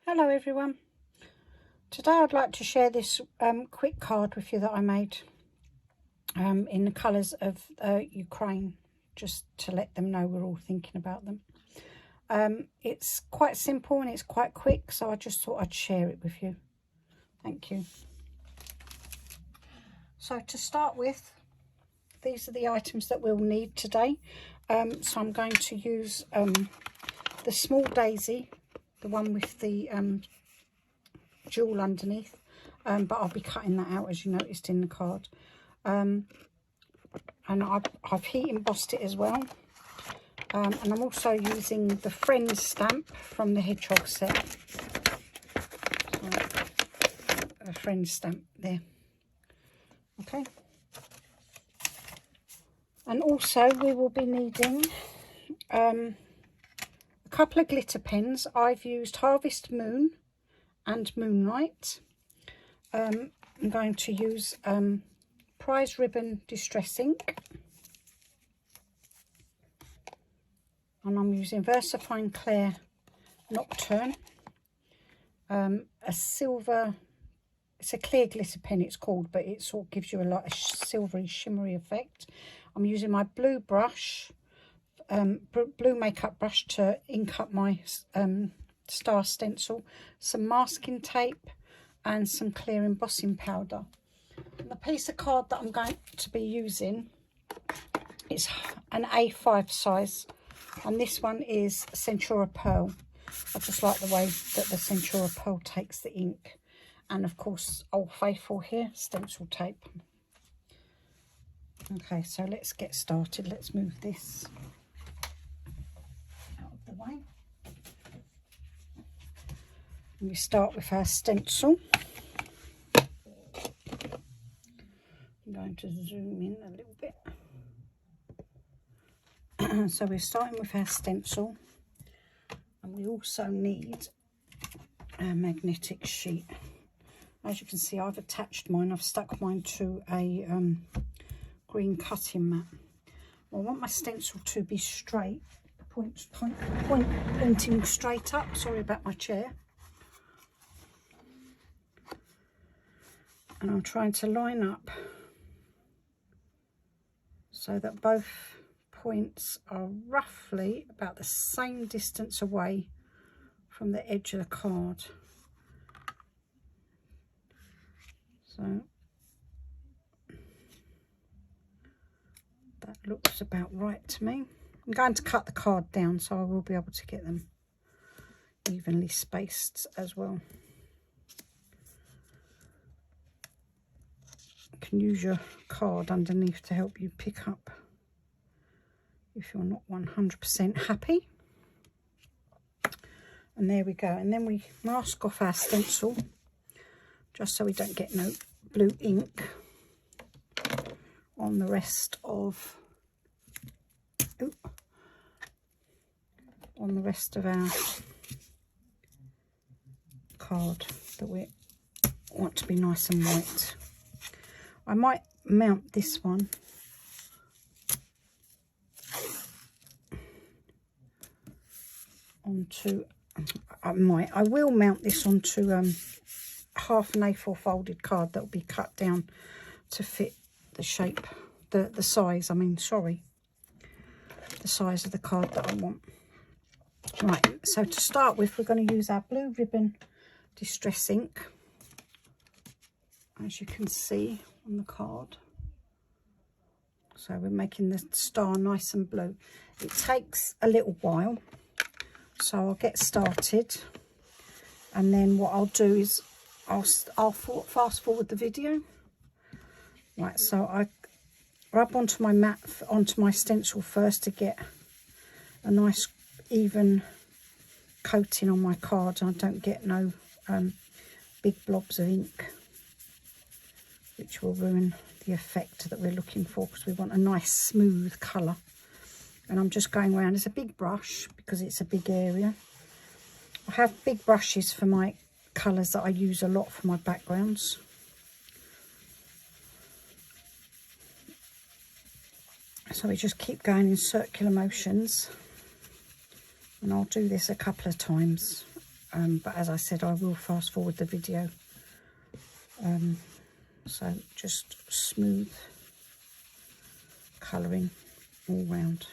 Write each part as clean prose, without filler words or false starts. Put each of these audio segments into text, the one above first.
Hello everyone. Today I'd like to share this quick card with you that I made in the colours of Ukraine, just to let them know we're all thinking about them. It's quite simple and it's quite quick, so I just thought I'd share it with you. Thank you. So to start with, these are the items that we'll need today. So I'm going to use the small daisy, the one with the jewel underneath, but I'll be cutting that out as you noticed in the card, and I've heat embossed it as well, and I'm also using the Friends stamp from the Hedgehog set. So, a Friends stamp there. Okay, and also we will be needing a couple of glitter pens. I've used Harvest Moon and Moonlight. I'm going to use Prize Ribbon Distress Ink, and I'm using VersaFine Clair Nocturne, a silver, it's a clear glitter pen it's called, but it sort of gives you a lot of silvery shimmery effect. I'm using my blue brush, blue makeup brush, to ink up my star stencil, some masking tape and some clear embossing powder. And the piece of card that I'm going to be using is an A5 size, and this one is Centura Pearl. I just like the way that the Centura Pearl takes the ink, and of course Old Faithful here, stencil tape. Okay, so let's get started. Let's move this out of the way. And we start with our stencil. I'm going to zoom in a little bit. So we're starting with our stencil, and we also need a magnetic sheet. As you can see, I've attached mine, I've stuck mine to a green cutting mat. I want my stencil to be straight, pointing straight up. Sorry about my chair. And I'm trying to line up so that both points are roughly about the same distance away from the edge of the card. So that looks about right to me. I'm going to cut the card down so I will be able to get them evenly spaced as well. You can use your card underneath to help you pick up if you're not 100% happy. And there we go. And then we mask off our stencil just so we don't get no blue ink on the rest of our card that we want to be nice and white. I might mount this one onto, I will mount this onto half an A4 folded card that will be cut down to fit the shape, the size, the size of the card that I want. Right, so to start with, we're going to use our Blue Ribbon Distress Ink, as you can see on the card. So we're making the star nice and blue. It takes a little while, so I'll get started, and then what I'll do is I'll fast forward the video. Right, so I rub onto my mat, onto my stencil first, to get a nice even coating on my card, and I don't get no big blobs of ink which will ruin the effect that we're looking for, because we want a nice smooth colour. And I'm just going around. It's a big brush because it's a big area. I have big brushes for my colours that I use a lot for my backgrounds. So we just keep going in circular motions, and I'll do this a couple of times but as I said, I will fast forward the video. So just smooth colouring all round.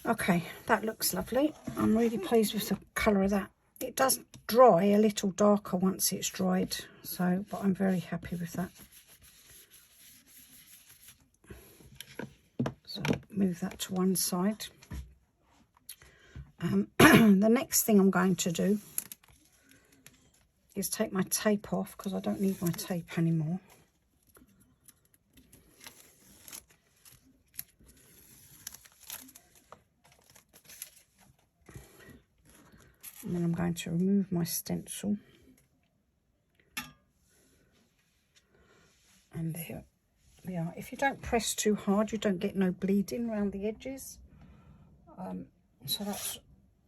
Okay, that looks lovely. I'm really pleased with the colour of that. It does dry a little darker once it's dried, so but I'm very happy with that. So move that to one side. The next thing I'm going to do is take my tape off because I don't need my tape anymore. And then I'm going to remove my stencil. And there we are. If you don't press too hard, you don't get no bleeding around the edges. So that's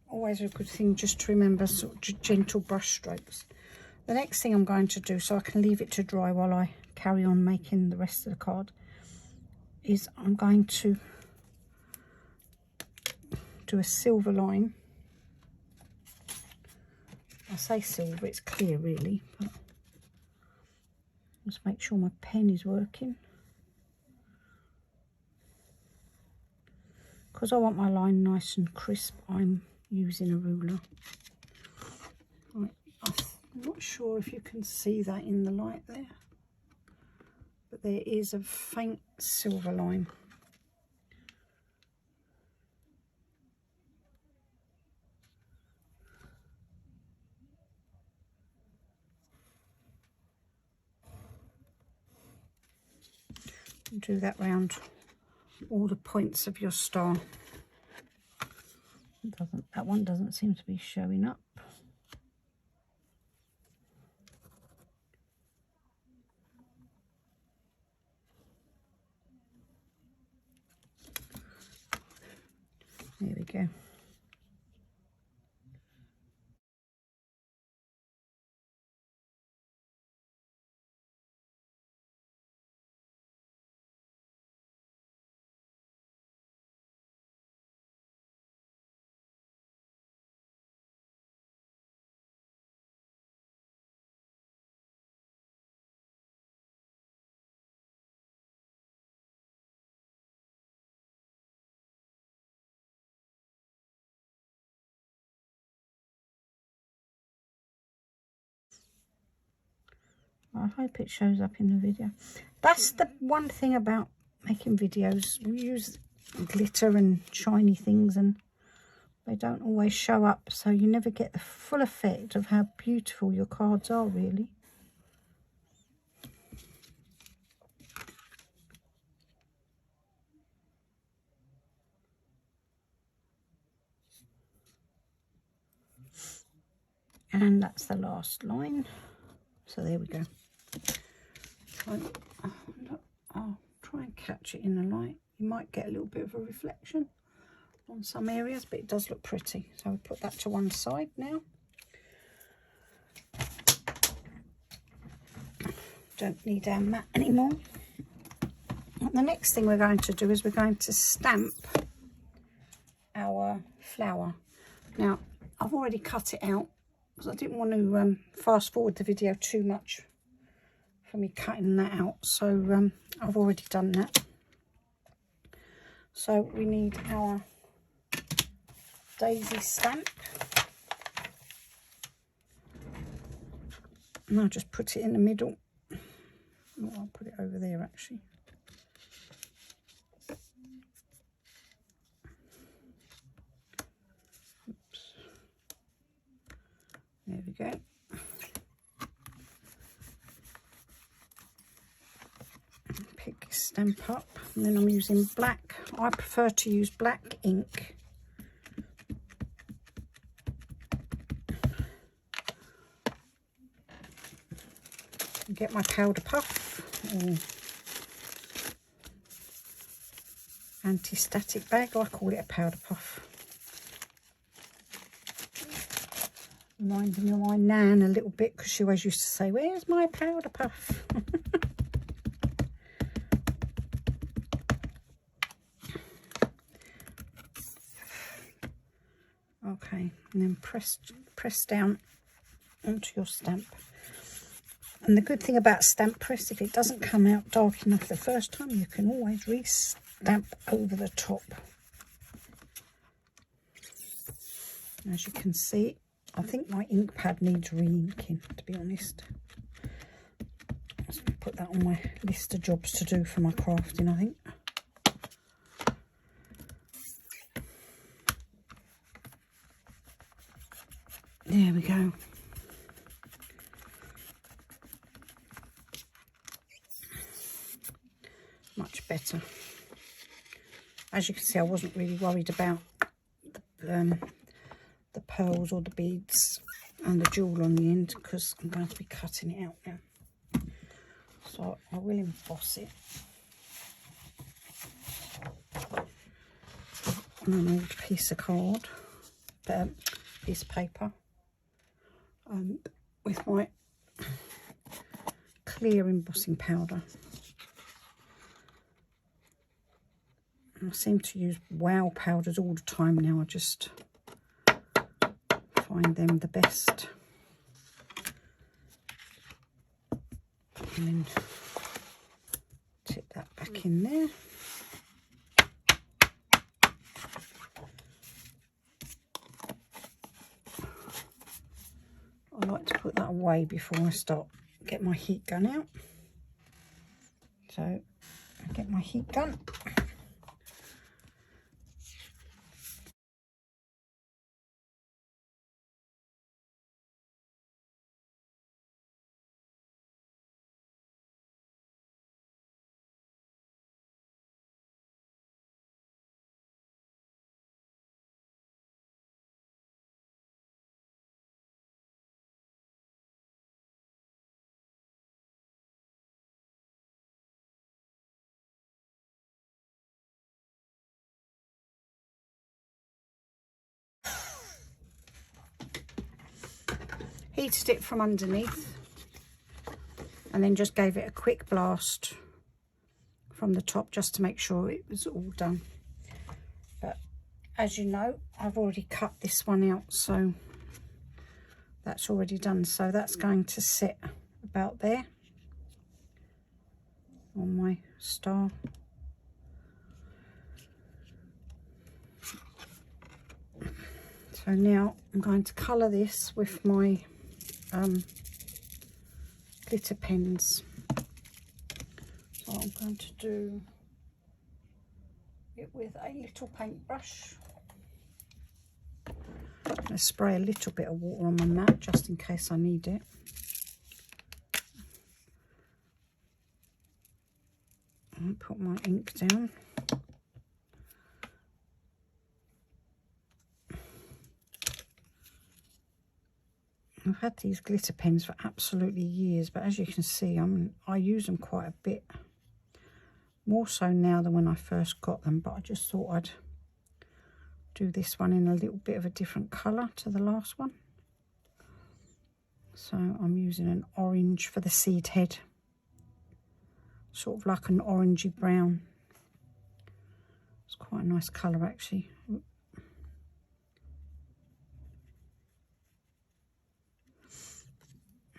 always a good thing, just to remember, sort of gentle brush strokes. The next thing I'm going to do, so I can leave it to dry while I carry on making the rest of the card, is I'm going to do a silver line. I say silver, it's clear really, but just make sure my pen is working. Because I want my line nice and crisp, I'm using a ruler. Right, I'm not sure if you can see that in the light there, but there is a faint silver line. Do that round all the points of your star. That one doesn't seem to be showing up. There we go. I hope it shows up in the video. That's the one thing about making videos. We use glitter and shiny things and they don't always show up, so you never get the full effect of how beautiful your cards are, really. And that's the last line. So there we go. I'll try and catch it in the light. You might get a little bit of a reflection on some areas, but it does look pretty. So we'll put that to one side now. Don't need our mat anymore. And the next thing we're going to do is we're going to stamp our flower. Now, I've already cut it out because I didn't want to fast forward the video too much for me cutting that out. So I've already done that. So we need our daisy stamp. And I'll just put it in the middle. Oh, I'll put it over there actually. Oops. There we go. Pick stamp up, and then I'm using black. I prefer to use black ink. Get my powder puff or anti-static bag. I call it a powder puff. Reminding me of my nan a little bit because she always used to say, "Where's my powder puff?" Okay, and then press down onto your stamp. And the good thing about stamp press, if it doesn't come out dark enough the first time, you can always re-stamp over the top. As you can see, I think my ink pad needs re-inking, to be honest. Let's put that on my list of jobs to do for my crafting, I think. There we go. Much better. As you can see, I wasn't really worried about the pearls or the beads and the jewel on the end because I'm going to be cutting it out now. So I will emboss it on an old piece of card, piece of paper, with my clear embossing powder. I seem to use Wow powders all the time now. I just find them the best. And then tip that back in there. I like to put that away before I get my heat gun out. So I get my heat gun. Heated it from underneath and then just gave it a quick blast from the top just to make sure it was all done. But as you know, I've already cut this one out, so that's already done. So that's going to sit about there on my star. So now I'm going to colour this with my glitter pens. So I'm going to do it with a little paintbrush. I'm going to spray a little bit of water on my mat just in case I need it. And put my ink down. I've had these glitter pens for absolutely years, but as you can see, I use them quite a bit. More so now than when I first got them, but I just thought I'd do this one in a little bit of a different colour to the last one. So I'm using an orange for the seed head. Sort of like an orangey brown. It's quite a nice colour actually.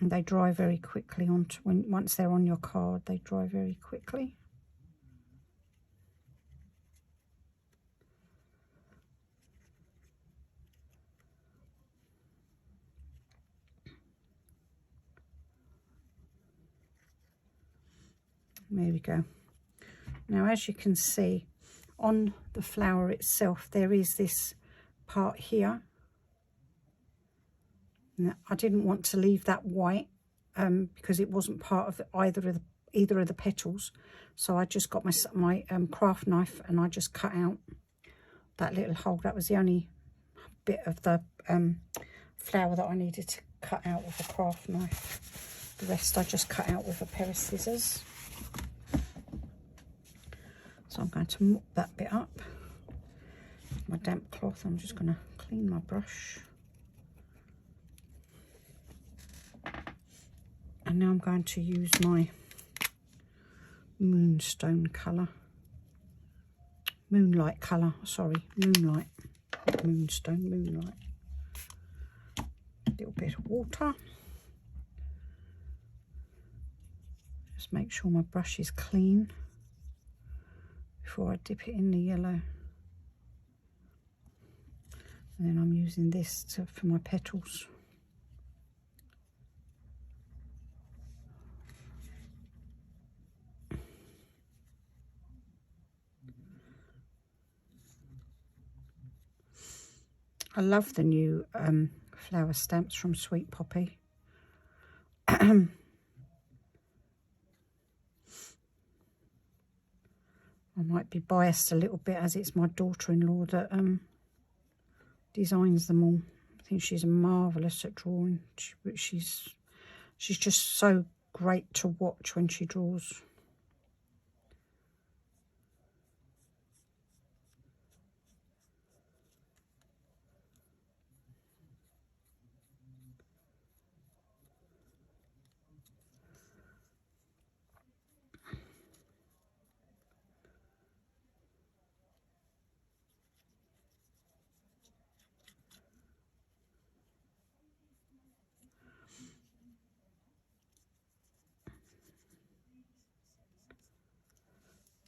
And they dry very quickly once they're on your card, they dry very quickly. There we go. Now, as you can see, on the flower itself, there is this part here. Now, I didn't want to leave that white because it wasn't part of either of the petals. So I just got my craft knife and I just cut out that little hole. That was the only bit of the flower that I needed to cut out with a craft knife. The rest I just cut out with a pair of scissors. So I'm going to mop that bit up. My damp cloth, I'm just going to clean my brush. And now I'm going to use my moonstone colour. Moonlight colour, sorry, moonlight. Not moonstone, moonlight. A little bit of water. Just make sure my brush is clean before I dip it in the yellow. And then I'm using this for my petals. I love the new flower stamps from Sweet Poppy. I might be biased a little bit as it's my daughter-in-law that designs them all. I think she's marvellous at drawing. She's just so great to watch when she draws.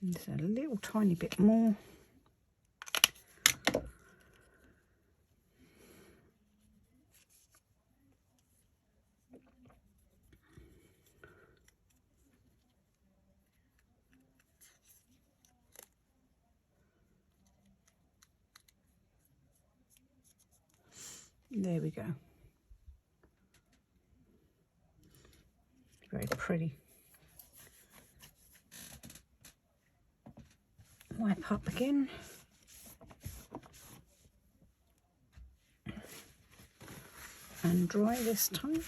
There's a little tiny bit more. There we go. Very pretty. Wipe up again. And dry this time.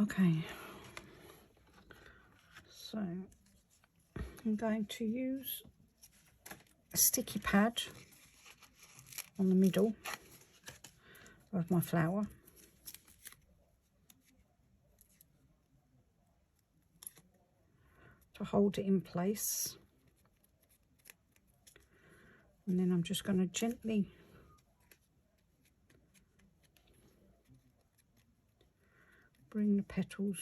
Okay. So I'm going to use a sticky pad on the middle of my flower. To hold it in place. And then I'm just going to gently bring the petals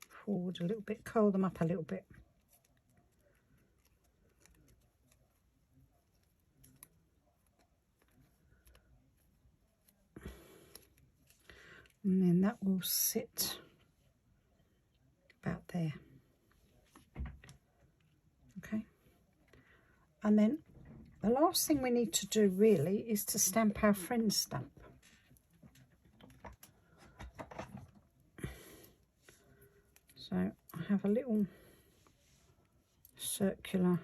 forward a little bit, curl them up a little bit. And then that will sit about there. Okay. And then the last thing we need to do really is to stamp our friend stamp. So I have a little circular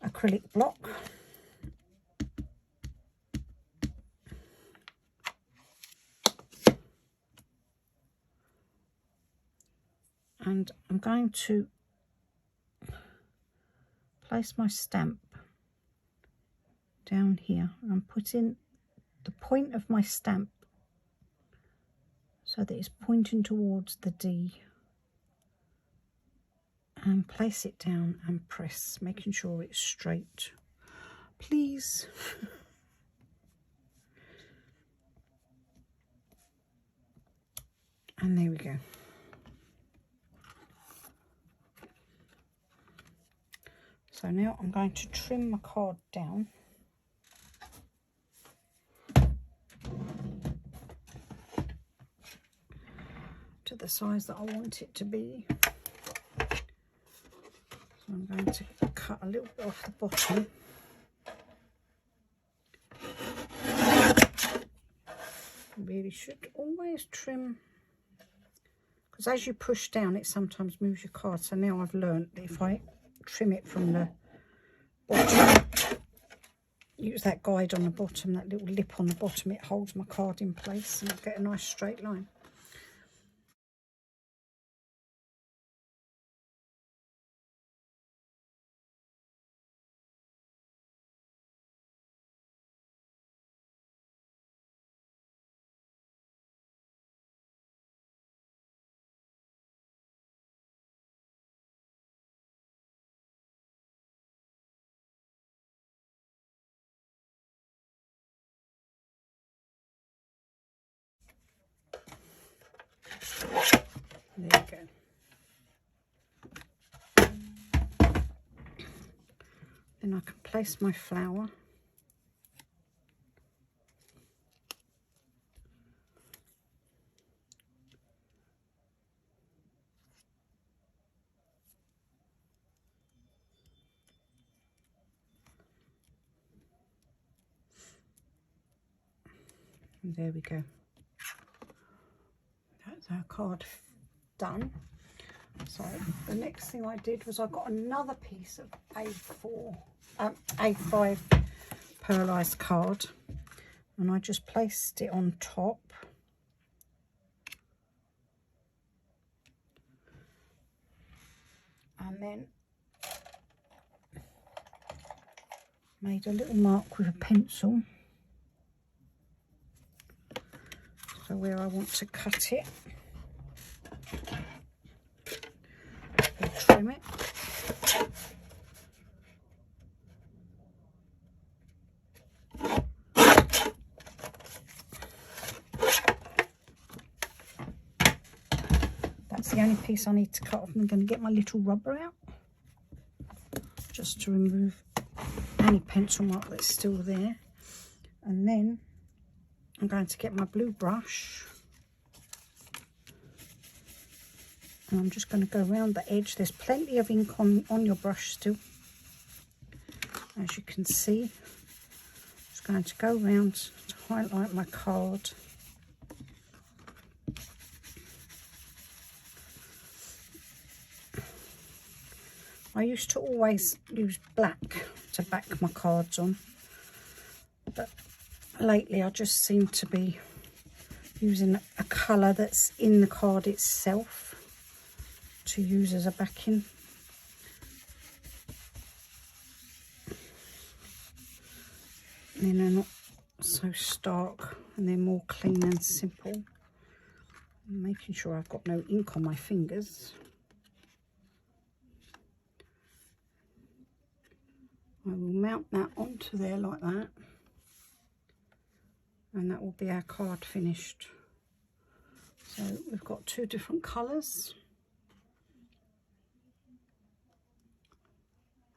acrylic block. And I'm going to place my stamp down here. I'm putting the point of my stamp so that it's pointing towards the D, and place it down and press, making sure it's straight, please. And there we go. So now I'm going to trim my card down. To the size that I want it to be. So I'm going to cut a little bit off the bottom. You really should always trim, because as you push down it sometimes moves your card. So now I've learned that if I trim it from the bottom, use that guide on the bottom, that little lip on the bottom, it holds my card in place and I get a nice straight line. There you go. Then I can place my flower. And there we go. That's our card done. So the next thing I did was I got another piece of A5 pearlized card, and I just placed it on top. And then made a little mark with a pencil. So where I want to cut it, or trim it. That's the only piece I need to cut off. I'm going to get my little rubber out just to remove any pencil mark that's still there. And then I'm going to get my blue brush and I'm just going to go around the edge. There's plenty of ink on your brush still, as you can see. Just going to go around to highlight my card. I used to always use black to back my cards on, but lately I just seem to be using a colour that's in the card itself to use as a backing. And then they're not so stark and they're more clean and simple. I'm making sure I've got no ink on my fingers. I will mount that onto there like that, and that will be our card finished. So we've got two different colours.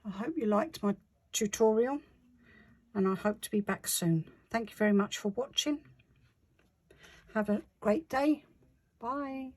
I hope you liked my tutorial, and I hope to be back soon. Thank you very much for watching. Have a great day. Bye.